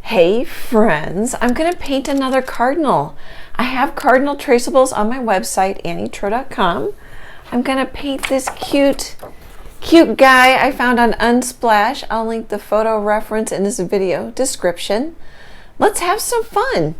Hey friends, I'm going to paint another cardinal. I have cardinal traceables on my website, annietroe.com. I'm going to paint this cute guy I found on Unsplash. I'll link the photo reference in this video description. Let's have some fun.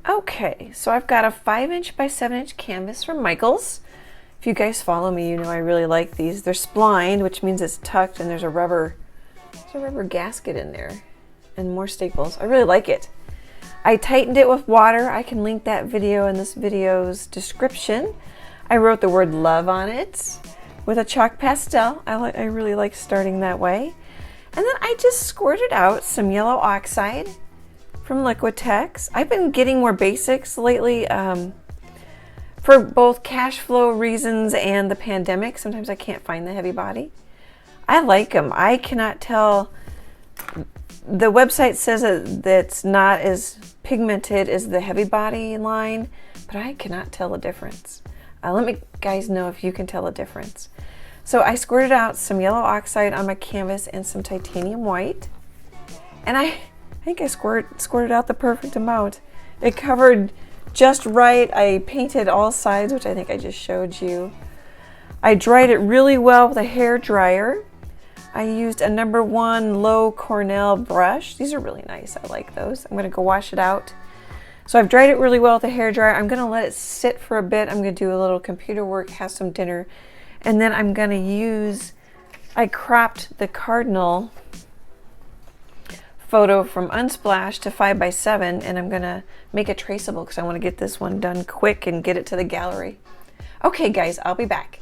Okay, so I've got a 5" by 7" canvas from Michaels. If you guys follow me, you know I really like these. They're splined, which means it's tucked, and there's a rubber gasket in there, and more staples. I really like it. I tightened it with water. I can link that video in this video's description. I wrote the word love on it with a chalk pastel. I really like starting that way. And then I just squirted out some yellow oxide from Liquitex. I've been getting more basics lately for both cash flow reasons and the pandemic. Sometimes I can't find the heavy body. I like them. I cannot tell. The website says that's not as pigmented as the heavy body line, but I cannot tell the difference. Let me guys know if you can tell the difference. So I squirted out some yellow oxide on my canvas and some titanium white, and I think I squirted out the perfect amount. It covered just right. I painted all sides, which I think I just showed you. I dried it really well with a hair dryer. I used a No. 1 low Cornell brush. These are really nice. I like those. I'm going to go wash it out. So I've dried it really well with a hair dryer. I'm going to let it sit for a bit. I'm going to do a little computer work, have some dinner, and then I'm going to use, I cropped the Cardinal photo from Unsplash to 5 by 7, and I'm gonna make it traceable because I want to get this one done quick and get it to the gallery. Okay guys, I'll be back.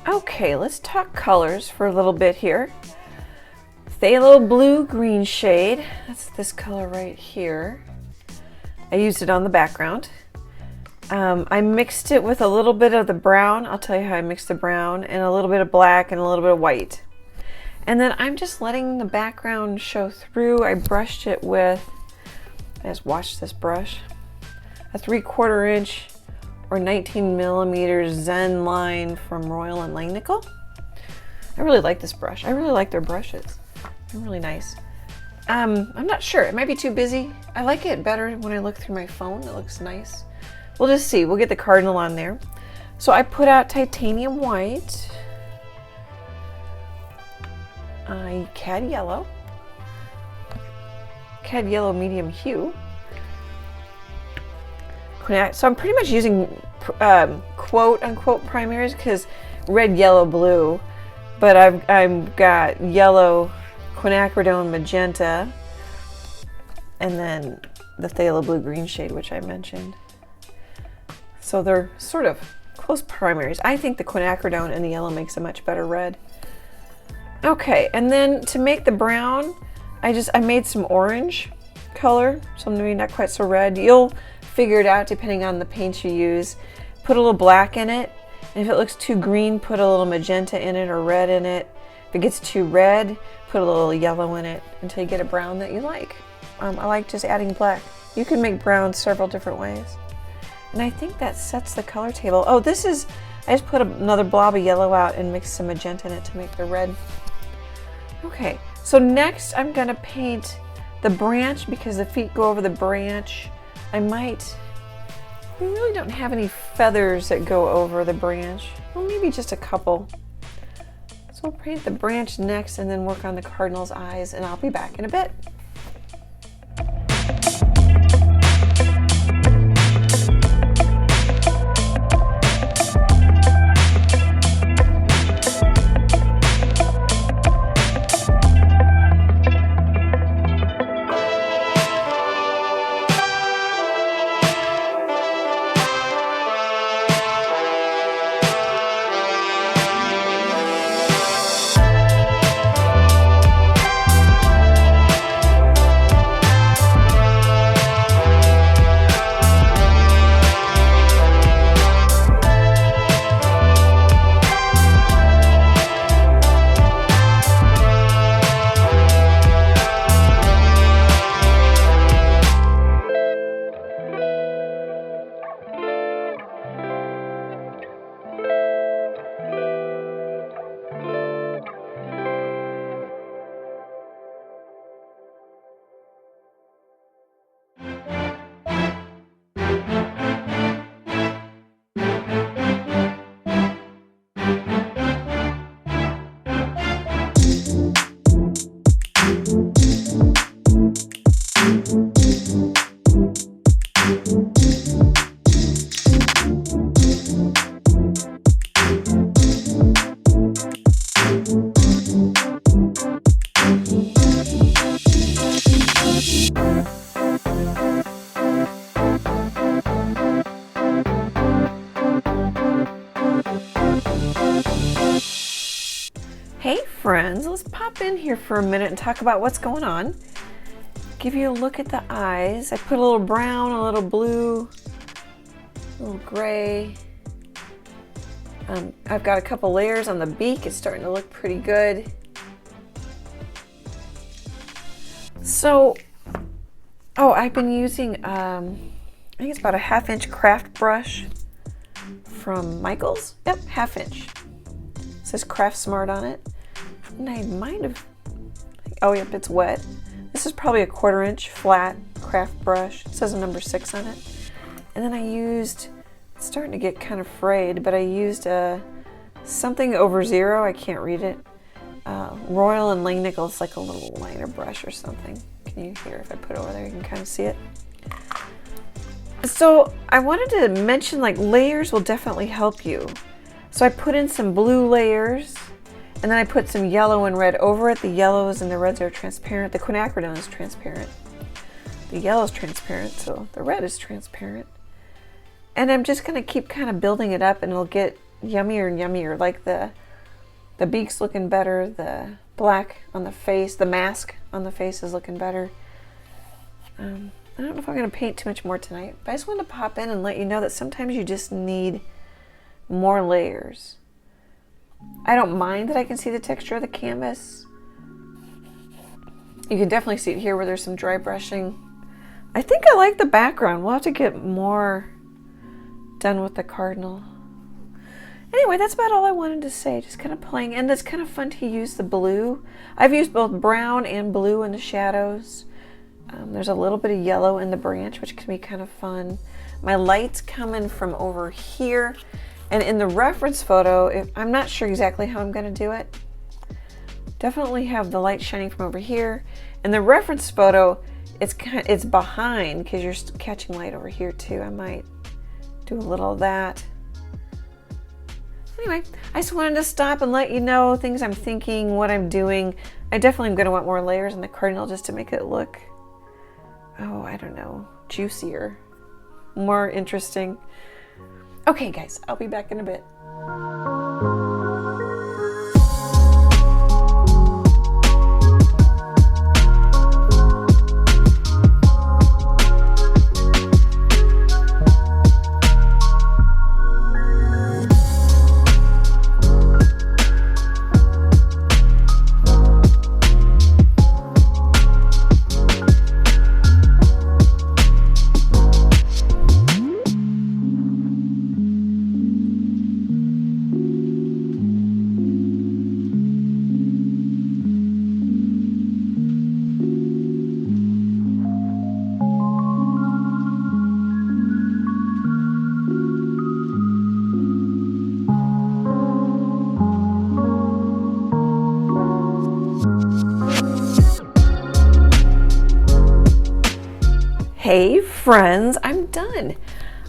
Okay, let's talk colors for a little bit here. Phthalo blue green shade. That's this color right here. I used it on the background. I mixed it with a little bit of the brown. I'll tell you how I mixed the brown, and a little bit of black and a little bit of white. And then I'm just letting the background show through. I brushed it with, I just washed this brush, a 3/4 inch or 19mm Zen line from Royal and Langnickel. I really like this brush. I really like their brushes. They're really nice. I'm not sure. It might be too busy. I like it better when I look through my phone. It looks nice. We'll just see. We'll get the Cardinal on there. So I put out titanium white, cad yellow medium hue. So I'm pretty much using quote unquote primaries because red, yellow, blue, but I've got yellow, quinacridone, magenta, and then the phthalo blue green shade, which I mentioned. So they're sort of close primaries. I think the quinacridone and the yellow makes a much better red. Okay, and then to make the brown, I made some orange color, so maybe not quite so red. You'll figure it out depending on the paints you use. Put a little black in it, and if it looks too green, put a little magenta in it or red in it. If it gets too red, put a little yellow in it until you get a brown that you like. I like just adding black. You can make brown several different ways. And I think that sets the color table. Oh, I just put another blob of yellow out and mixed some magenta in it to make the red. Okay, so next I'm gonna paint the branch because the feet go over the branch. We really don't have any feathers that go over the branch. Well, maybe just a couple. So we'll paint the branch next and then work on the Cardinal's eyes, and I'll be back in a bit. friends, let's pop in here for a minute and talk about what's going on. Give you a look at the eyes. I put a little brown, a little blue, a little gray. I've got a couple layers on the beak. It's starting to look pretty good. So, I've been using, I think it's about a 1/2 inch craft brush from Michaels. Yep, 1/2 inch. It says Craft Smart on it. And I might have, oh yep, it's wet. This is probably a 1/4 inch flat craft brush. It says a number 6 on it. And then I used, it's starting to get kind of frayed, but I used something over 0. I can't read it. Royal and Langnickel. It's like a little liner brush or something. Can you hear if I put it over there? You can kind of see it. So I wanted to mention, like, layers will definitely help you. So I put in some blue layers, and then I put some yellow and red over it. The yellows and the reds are transparent. The quinacridone is transparent. The yellow is transparent, so the red is transparent. And I'm just going to keep kind of building it up, and it'll get yummier and yummier. Like the beak's looking better, the black on the face, the mask on the face is looking better. I don't know if I'm going to paint too much more tonight, but I just wanted to pop in and let you know that sometimes you just need more layers. I don't mind that I can see the texture of the canvas. You can definitely see it here where there's some dry brushing. I think I like the background. We'll have to get more done with the Cardinal. Anyway, that's about all I wanted to say. Just kind of playing, and it's kind of fun to use the blue. I've used both brown and blue in the shadows. There's a little bit of yellow in the branch, which can be kind of fun. My light's coming from over here, and in the reference photo, I'm not sure exactly how I'm going to do it. Definitely have the light shining from over here. In the reference photo, it's behind because you're catching light over here too. I might do a little of that. Anyway, I just wanted to stop and let you know things I'm thinking, what I'm doing. I definitely am going to want more layers in the Cardinal just to make it look, oh, I don't know, juicier, more interesting. Okay, guys, I'll be back in a bit. Hey friends, I'm done.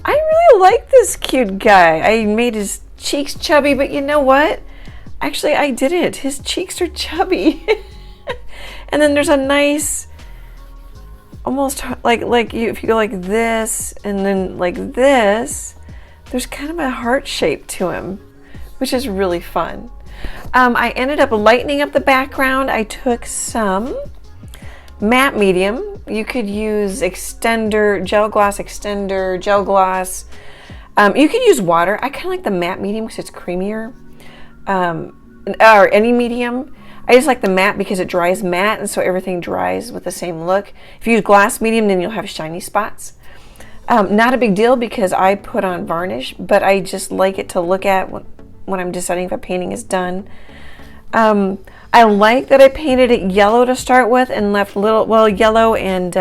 I really like this cute guy. I made his cheeks chubby, but you know what? Actually, I didn't. His cheeks are chubby. And then there's a nice, almost like if you go like this and then like this, there's kind of a heart shape to him, which is really fun. I ended up lightening up the background. I took some matte medium. You could use extender, gel gloss. You could use water. I kind of like the matte medium because it's creamier. Or any medium. I just like the matte because it dries matte, and so everything dries with the same look. If you use glass medium, then you'll have shiny spots. Not a big deal because I put on varnish, but I just like it to look at when I'm deciding if a painting is done. I like that I painted it yellow to start with and left yellow and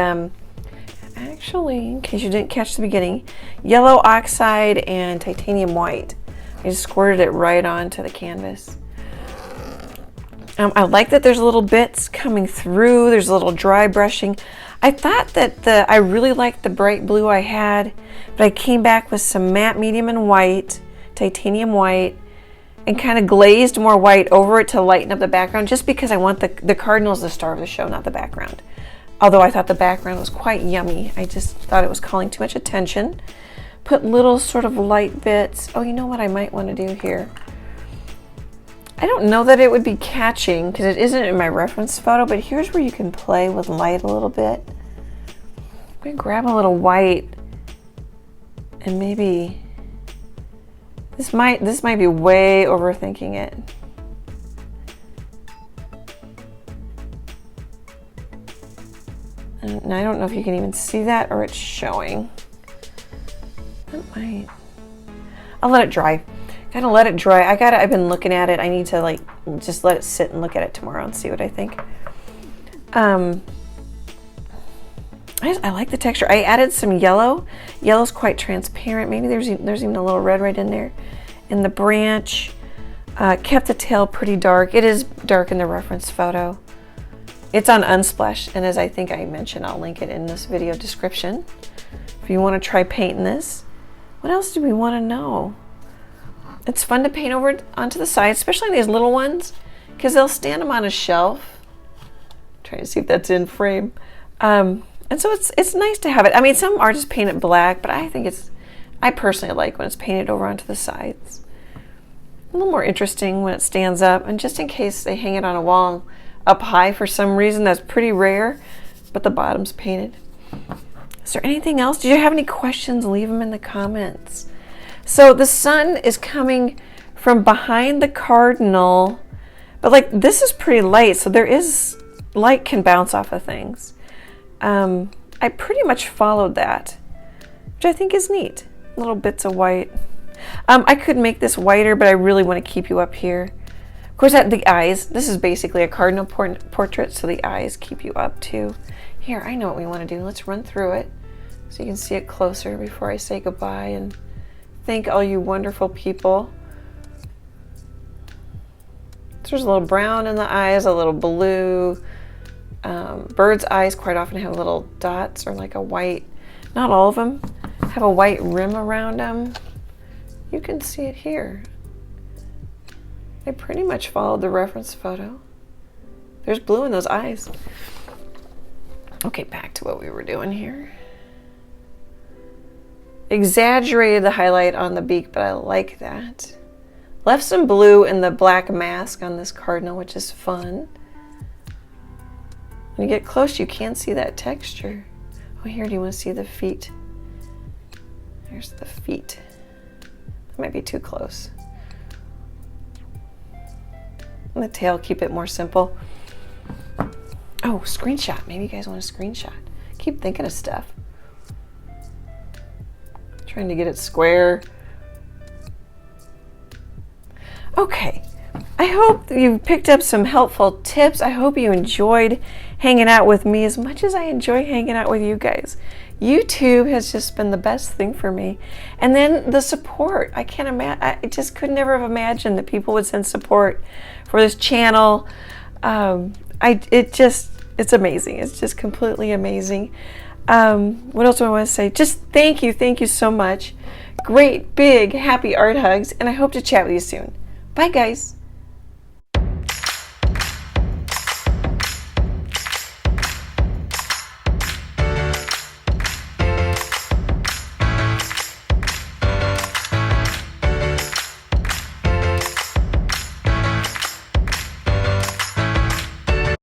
actually, in case you didn't catch the beginning, yellow oxide and titanium white. I just squirted it right onto the canvas. I like that there's little bits coming through. There's a little dry brushing. I thought that I really liked the bright blue I had, but I came back with some matte medium and white, titanium white, and kind of glazed more white over it to lighten up the background, just because I want the Cardinal's the star of the show, not the background. Although I thought the background was quite yummy. I just thought it was calling too much attention. Put little sort of light bits. Oh, you know what I might want to do here? I don't know that it would be catching because it isn't in my reference photo, but here's where you can play with light a little bit. I'm going to grab a little white and maybe this might be way overthinking it. And I don't know if you can even see that or it's showing. That might. I'll let it dry. Gotta let it dry. I've been looking at it. I need to like just let it sit and look at it tomorrow and see what I think. I like the texture. I added some yellow. Yellow's quite transparent. Maybe there's even a little red right in there. In the branch, kept the tail pretty dark. It is dark in the reference photo. It's on Unsplash, and as I think I mentioned, I'll link it in this video description if you want to try painting this. What else do we want to know? It's fun to paint over onto the side, especially these little ones, because they'll stand them on a shelf. I'm trying to see if that's in frame. And so it's nice to have it. I mean, some artists paint it black, but I personally like when it's painted over onto the sides. A little more interesting when it stands up, and just in case they hang it on a wall up high for some reason, that's pretty rare, but the bottom's painted. Is there anything else? Do you have any questions? Leave them in the comments. So the sun is coming from behind the Cardinal, but like this is pretty light, so there is light can bounce off of things. I pretty much followed that, which I think is neat. Little bits of white. I could make this whiter, but I really want to keep you up here. Of course, the eyes, this is basically a Cardinal portrait, so the eyes keep you up too. Here, I know what we want to do. Let's run through it so you can see it closer before I say goodbye and thank all you wonderful people. So there's a little brown in the eyes, a little blue. Birds' eyes quite often have little dots or like a white, not all of them, have a white rim around them. You can see it here. I pretty much followed the reference photo. There's blue in those eyes. Okay, back to what we were doing here. Exaggerated the highlight on the beak, but I like that. Left some blue in the black mask on this Cardinal, which is fun. When you get close, you can see that texture. Oh, here, do you want to see the feet? There's the feet. That might be too close. And the tail, keep it more simple. Oh, screenshot. Maybe you guys want a screenshot. Keep thinking of stuff. Trying to get it square. Okay. I hope you picked up some helpful tips. I hope you enjoyed hanging out with me as much as I enjoy hanging out with you guys. YouTube has just been the best thing for me. And then the support. I can't imagine. I just could never have imagined that people would send support for this channel. It's amazing. It's just completely amazing. What else do I want to say? Just thank you so much. Great, big, happy art hugs, and I hope to chat with you soon. Bye, guys.